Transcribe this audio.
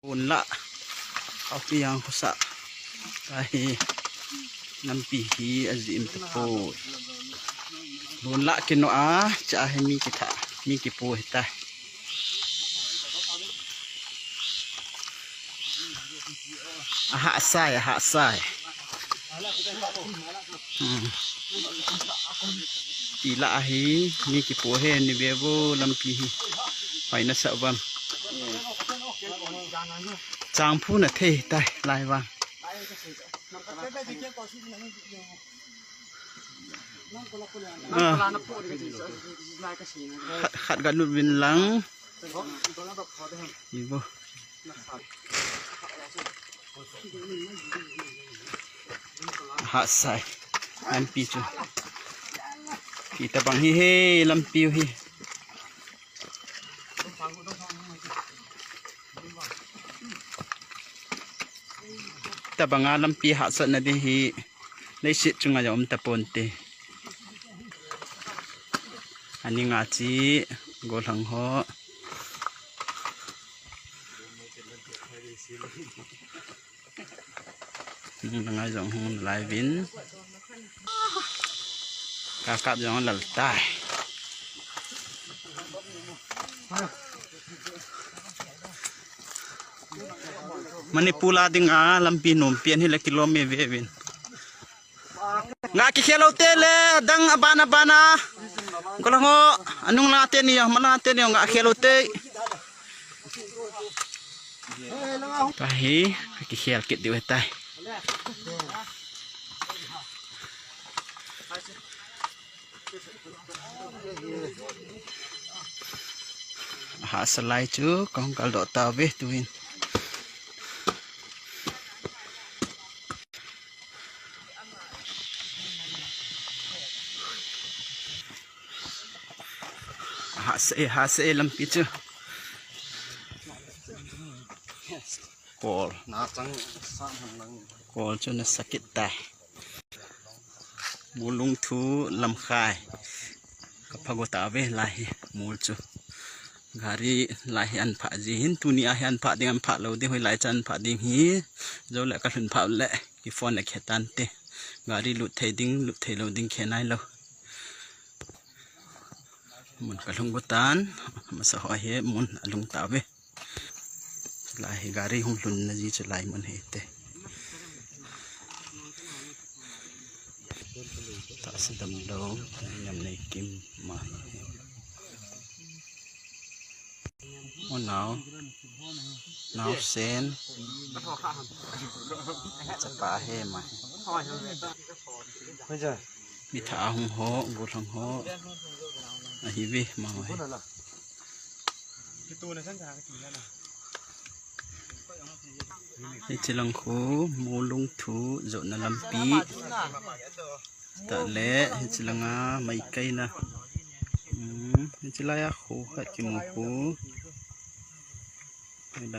Pun la api yang kusak tahi nampihi azim tepo pun la keno a cha mi kita mi kipo hita aha sai tila ahi mi kipo he ni bebo lampihi paina sabam Chang phu na the tai lai wang khat ga lut bin lang ibo ha sai an pi chu kita bang hi lam piu hi ta banga lampi ha sa na di hi nei sit chunga yom ta ponte ani nga chi go thang ho nga jong hun lai vin ka kap jong lal tai Manipula ding lampi nom pian hi la kilome vevin nga ki khelo tele dang abana kolango anung la te ni mana te ni nga khelo te tahi ki khel kit diwe tai ha salai chu kong kal do ta ve tuin ha se lampi chu kol na chang sa hang kol chu na sakit tai mulung thu lam khai ka phagota ve lai mul chu gari lai an pha ji hin tu ni a han pha ding an pha lo de hoi lai chan pha ding hi zo la ka thun pha le ki phone la khetan te gari lut thei lo ding khenai lo mun kalung butan masa ho he mun alung ta ve lai gari hung lun na ji chalai mun he te ta sidam do nyam nei kim ma o now sen chapa he ma mi tha hung ho go thang ho hi vi ma ho hi chilang khu mulung thu zo na lampi ta le hi chilanga mai kai na hi chilaya khu kha chi mu khu